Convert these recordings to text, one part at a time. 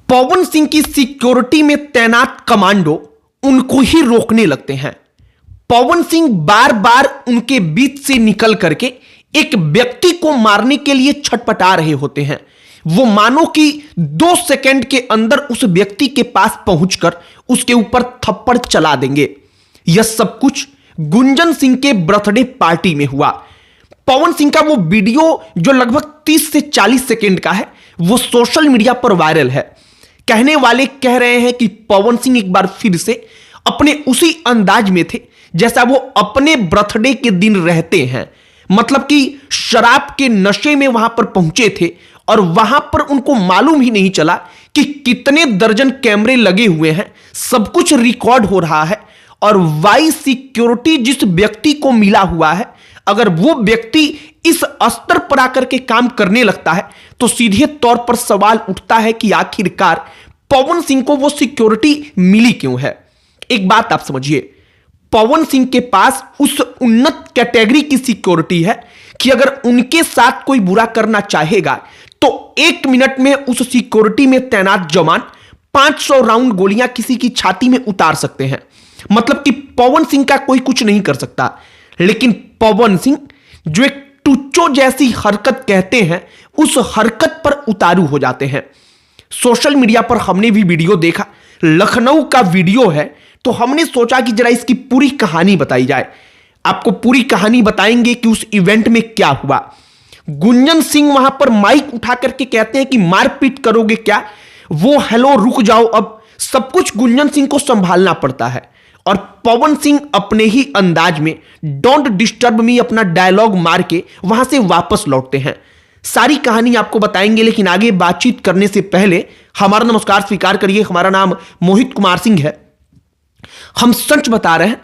पवन सिंह की सिक्योरिटी में तैनात कमांडो उनको ही रोकने लगते हैं। पवन सिंह बार बार उनके बीच से निकल करके एक व्यक्ति को मारने के लिए छटपटा रहे होते हैं। वो मानो कि 2 सेकंड के अंदर उस व्यक्ति के पास पहुंचकर उसके ऊपर थप्पड़ चला देंगे। यह सब कुछ गुंजन सिंह के बर्थडे पार्टी में हुआ। पवन सिंह का वो वीडियो जो लगभग 30 से 40 सेकंड का है, वो सोशल मीडिया पर वायरल है। कहने वाले कह रहे हैं कि पवन सिंह एक बार फिर से अपने उसी अंदाज में थे जैसा वो अपने बर्थडे के दिन रहते हैं। मतलब कि शराब के नशे में वहां पर पहुंचे थे और वहां पर उनको मालूम ही नहीं चला कि कितने दर्जन कैमरे लगे हुए हैं, सब कुछ रिकॉर्ड हो रहा है। और वाई सिक्योरिटी जिस व्यक्ति को मिला हुआ है, अगर वो व्यक्ति इस स्तर पर आकर के काम करने लगता है तो सीधे तौर पर सवाल उठता है कि आखिरकार पवन सिंह को वो सिक्योरिटी मिली क्यों है। एक बात आप समझिए, पवन सिंह के पास उस उन्नत कैटेगरी की सिक्योरिटी है कि अगर उनके साथ कोई बुरा करना चाहेगा तो 1 मिनट में उस सिक्योरिटी में तैनात जवान 500 राउंड गोलियां किसी की छाती में उतार सकते हैं। मतलब कि पवन सिंह का कोई कुछ नहीं कर सकता। लेकिन पवन सिंह जो एक टुच्चो जैसी हरकत कहते हैं, उस हरकत पर उतारू हो जाते हैं। सोशल मीडिया पर हमने भी वीडियो देखा, लखनऊ का वीडियो है, तो हमने सोचा कि जरा इसकी पूरी कहानी बताई जाए। आपको पूरी कहानी बताएंगे कि उस इवेंट में क्या हुआ। गुंजन सिंह वहां पर माइक उठा करके कहते हैं कि मारपीट करोगे क्या? वो हेलो रुक जाओ, अब सब कुछ गुंजन सिंह को संभालना पड़ता है। और पवन सिंह अपने ही अंदाज में डोंट डिस्टर्ब मी अपना डायलॉग मार के वहां से वापस लौटते हैं। सारी कहानी आपको बताएंगे, लेकिन आगे बातचीत करने से पहले हमारा नमस्कार स्वीकार करिए। हमारा नाम मोहित कुमार सिंह है। हम सच बता रहे हैं,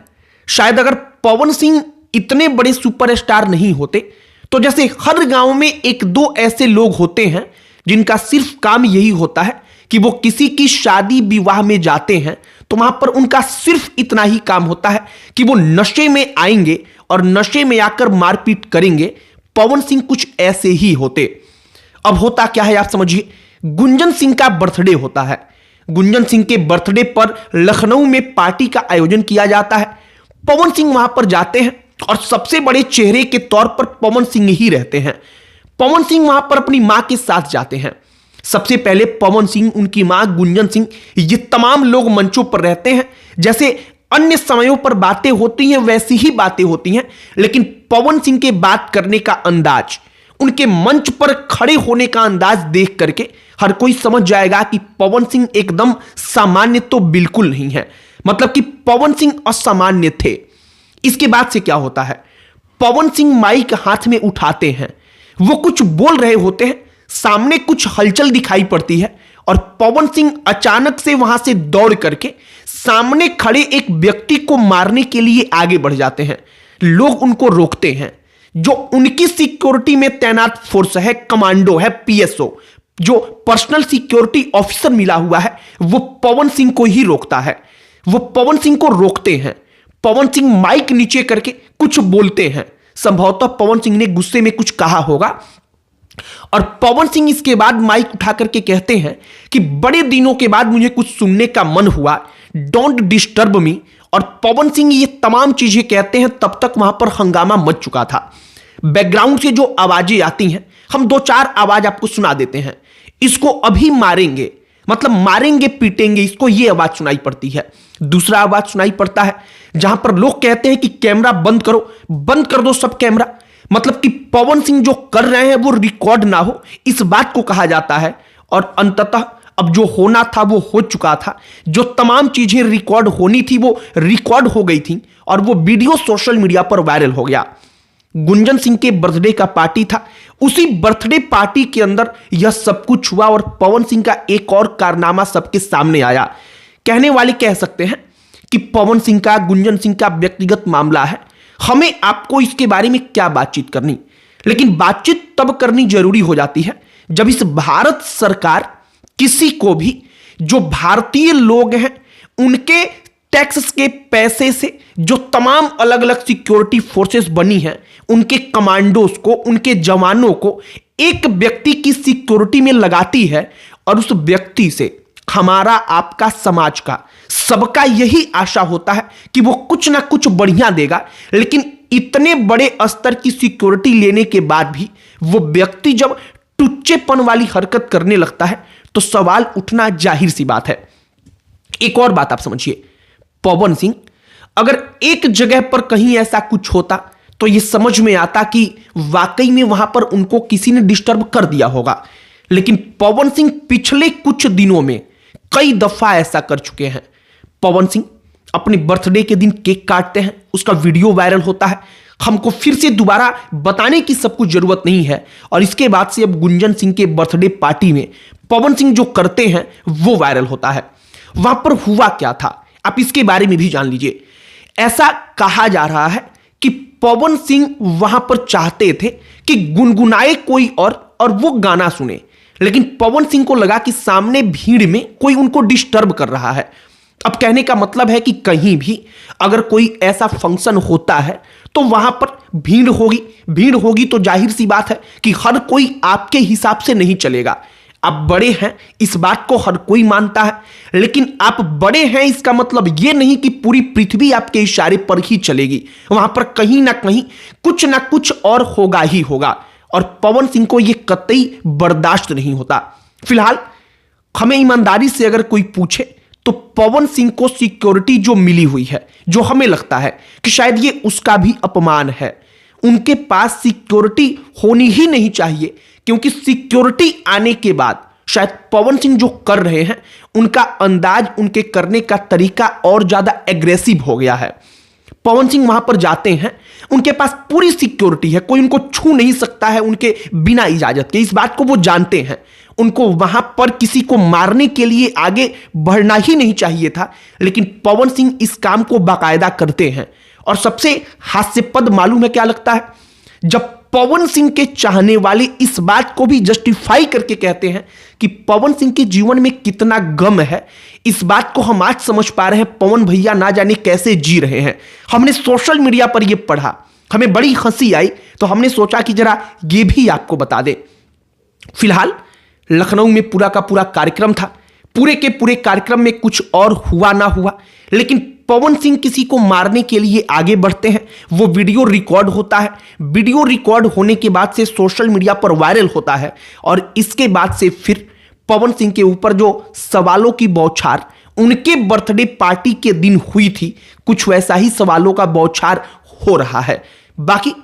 शायद अगर पवन सिंह इतने बड़े सुपरस्टार नहीं होते तो जैसे हर गांव में 1-2 ऐसे लोग होते हैं जिनका सिर्फ काम यही होता है कि वो किसी की शादी विवाह में जाते हैं तो वहां पर उनका सिर्फ इतना ही काम होता है कि वो नशे में आएंगे और नशे में आकर मारपीट करेंगे। पवन सिंह कुछ ऐसे ही होते। अब होता क्या है आप समझिए, गुंजन सिंह का बर्थडे होता है। गुंजन सिंह के बर्थडे पर लखनऊ में पार्टी का आयोजन किया जाता है। पवन सिंह वहां पर जाते हैं और सबसे बड़े चेहरे के तौर पर पवन सिंह ही रहते हैं। पवन सिंह वहां पर अपनी मां के साथ जाते हैं। सबसे पहले पवन सिंह, उनकी मां गुंजन सिंह, ये तमाम लोग मंचों पर रहते हैं। जैसे अन्य समयों पर बातें होती हैं वैसी ही बातें होती हैं, लेकिन पवन सिंह के बात करने का अंदाज, उनके मंच पर खड़े होने का अंदाज देख करके हर कोई समझ जाएगा कि पवन सिंह एकदम सामान्य तो बिल्कुल नहीं है। मतलब कि पवन सिंह असामान्य थे। इसके बाद से क्या होता है, पवन सिंह माइक हाथ में उठाते हैं, वो कुछ बोल रहे होते हैं, सामने कुछ हलचल दिखाई पड़ती है और पवन सिंह अचानक से वहां से दौड़ करके सामने खड़े एक व्यक्ति को मारने के लिए आगे बढ़ जाते हैं। लोग उनको रोकते हैं। जो उनकी सिक्योरिटी में तैनात फोर्स है, कमांडो है, पीएसओ, जो पर्सनल सिक्योरिटी ऑफिसर मिला हुआ है, वो पवन सिंह को ही रोकता है। वो पवन सिंह को रोकते हैं। पवन सिंह माइक नीचे करके कुछ बोलते हैं। संभवतः पवन सिंह ने गुस्से में कुछ कहा होगा और पवन सिंह इसके बाद माइक उठा करके कहते हैं कि बड़े दिनों के बाद मुझे कुछ सुनने का मन हुआ, डोंट डिस्टर्ब मी। और पवन सिंह ये तमाम चीजें कहते हैं, तब तक वहां पर हंगामा मच चुका था। बैकग्राउंड से जो आवाजें आती हैं, हम 2-4 आवाज आपको सुना देते हैं। इसको अभी मारेंगे, मतलब मारेंगे पीटेंगे, इसको ये आवाज सुनाई पड़ती है। दूसरा आवाज सुनाई पड़ता है जहां पर लोग कहते हैं कि कैमरा बंद करो, बंद कर दो सब कैमरा। मतलब कि पवन सिंह जो कर रहे हैं वो रिकॉर्ड ना हो, इस बात को कहा जाता है। और अंततः अब जो होना था वो हो चुका था। जो तमाम चीजें रिकॉर्ड होनी थी वो रिकॉर्ड हो गई थी और वो वीडियो सोशल मीडिया पर वायरल हो गया। गुंजन सिंह के बर्थडे का पार्टी था। उसी बर्थडे पार्टी के अंदर यह सब कुछ हुआ और पवन सिंह का एक और कारनामा सबके सामने आया। कहने वाले कह सकते हैं कि पवन सिंह का, गुंजन सिंह का व्यक्तिगत मामला है, हमें आपको इसके बारे में क्या बातचीत करनी। लेकिन बातचीत तब करनी जरूरी हो जाती है जब इस भारत सरकार किसी को भी, जो भारतीय लोग हैं, उनके टैक्स के पैसे से जो तमाम अलग अलग सिक्योरिटी फोर्सेस बनी हैं, उनके कमांडोज को, उनके जवानों को एक व्यक्ति की सिक्योरिटी में लगाती है और उस व्यक्ति से हमारा, आपका, समाज का, सबका यही आशा होता है कि वो कुछ ना कुछ बढ़िया देगा। लेकिन इतने बड़े स्तर की सिक्योरिटी लेने के बाद भी वो व्यक्ति जब टुच्चेपन वाली हरकत करने लगता है तो सवाल उठना जाहिर सी बात है। एक और बात आप समझिए, पवन सिंह अगर एक जगह पर कहीं ऐसा कुछ होता तो यह समझ में आता कि वाकई में वहां पर उनको किसी ने डिस्टर्ब कर दिया होगा। लेकिन पवन सिंह पिछले कुछ दिनों में कई दफा ऐसा कर चुके हैं। पवन सिंह अपने बर्थडे के दिन केक काटते हैं, उसका वीडियो वायरल होता है। हमको फिर से दोबारा बताने की सब कुछ जरूरत नहीं है। और इसके बाद से अब गुंजन सिंह के बर्थडे पार्टी में पवन सिंह जो करते हैं वो वायरल होता है। वहां पर हुआ क्या था, आप इसके बारे में भी जान लीजिए। ऐसा कहा जा रहा है कि पवन सिंह वहां पर चाहते थे कि गुनगुनाए कोई और वो गाना सुने, लेकिन पवन सिंह को लगा कि सामने भीड़ में कोई उनको डिस्टर्ब कर रहा है। अब कहने का मतलब है कि कहीं भी अगर कोई ऐसा फंक्शन होता है तो वहां पर भीड़ होगी तो जाहिर सी बात है कि हर कोई आपके हिसाब से नहीं चलेगा। आप बड़े हैं इस बात को हर कोई मानता है, लेकिन आप बड़े हैं इसका मतलब यह नहीं कि पूरी पृथ्वी आपके इशारे पर ही चलेगी। वहां पर कहीं ना कहीं कुछ ना कुछ और होगा ही होगा, और पवन सिंह को यह कतई बर्दाश्त नहीं होता। फिलहाल हमें ईमानदारी से अगर कोई पूछे तो पवन सिंह को सिक्योरिटी जो मिली हुई है, जो हमें लगता है कि शायद ये उसका भी अपमान है। उनके पास सिक्योरिटी होनी ही नहीं चाहिए, क्योंकि सिक्योरिटी आने के बाद शायद पवन सिंह जो कर रहे हैं उनका अंदाज, उनके करने का तरीका और ज्यादा एग्रेसिव हो गया है। पवन सिंह वहां पर जाते हैं, उनके पास पूरी सिक्योरिटी है, कोई उनको छू नहीं सकता है उनके बिना इजाजत के। इस बात को वो जानते हैं। उनको वहां पर किसी को मारने के लिए आगे बढ़ना ही नहीं चाहिए था, लेकिन पवन सिंह इस काम को बाकायदा करते हैं। और सबसे हास्यास्पद मालूम है क्या लगता है, जब पवन सिंह के चाहने वाले इस बात को भी जस्टिफाई करके कहते हैं कि पवन सिंह के जीवन में कितना गम है। इस बात को हम आज समझ पा रहे हैं, पवन भैया ना जाने कैसे जी रहे हैं। हमने सोशल मीडिया पर यह पढ़ा, हमें बड़ी हंसी आई, तो हमने सोचा कि जरा ये भी आपको बता दें। फिलहाल लखनऊ में पूरा का पूरा कार्यक्रम था। पूरे के पूरे कार्यक्रम में कुछ और हुआ ना हुआ, लेकिन पवन सिंह किसी को मारने के लिए आगे बढ़ते हैं। वो वीडियो रिकॉर्ड होता है। वीडियो रिकॉर्ड होने के बाद से सोशल मीडिया पर वायरल होता है, और इसके बाद से फिर पवन सिंह के ऊपर जो सवालों की बौछार उनके बर्थडे पार्टी के दिन हुई थी, कुछ वैसा ही सवालों का बौछार हो रहा है। बाकी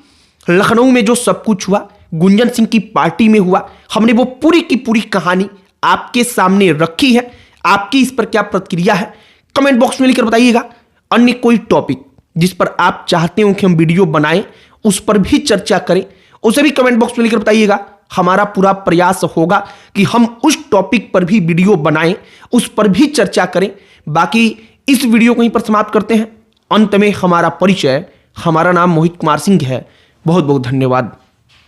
लखनऊ में जो सब कुछ हुआ, गुंजन सिंह की पार्टी में हुआ, हमने वो पूरी की पूरी कहानी आपके सामने रखी है। आपकी इस पर क्या प्रतिक्रिया है कमेंट बॉक्स में लिखकर बताइएगा। अन्य कोई टॉपिक जिस पर आप चाहते हो कि हम वीडियो बनाएं, उस पर भी चर्चा करें, उसे भी कमेंट बॉक्स में लिखकर बताइएगा। हमारा पूरा प्रयास होगा कि हम उस टॉपिक पर भी वीडियो बनाएं, उस पर भी चर्चा करें। बाकी इस वीडियो को यहीं पर समाप्त करते हैं। अंत में हमारा परिचय, हमारा नाम मोहित कुमार सिंह है। बहुत बहुत धन्यवाद।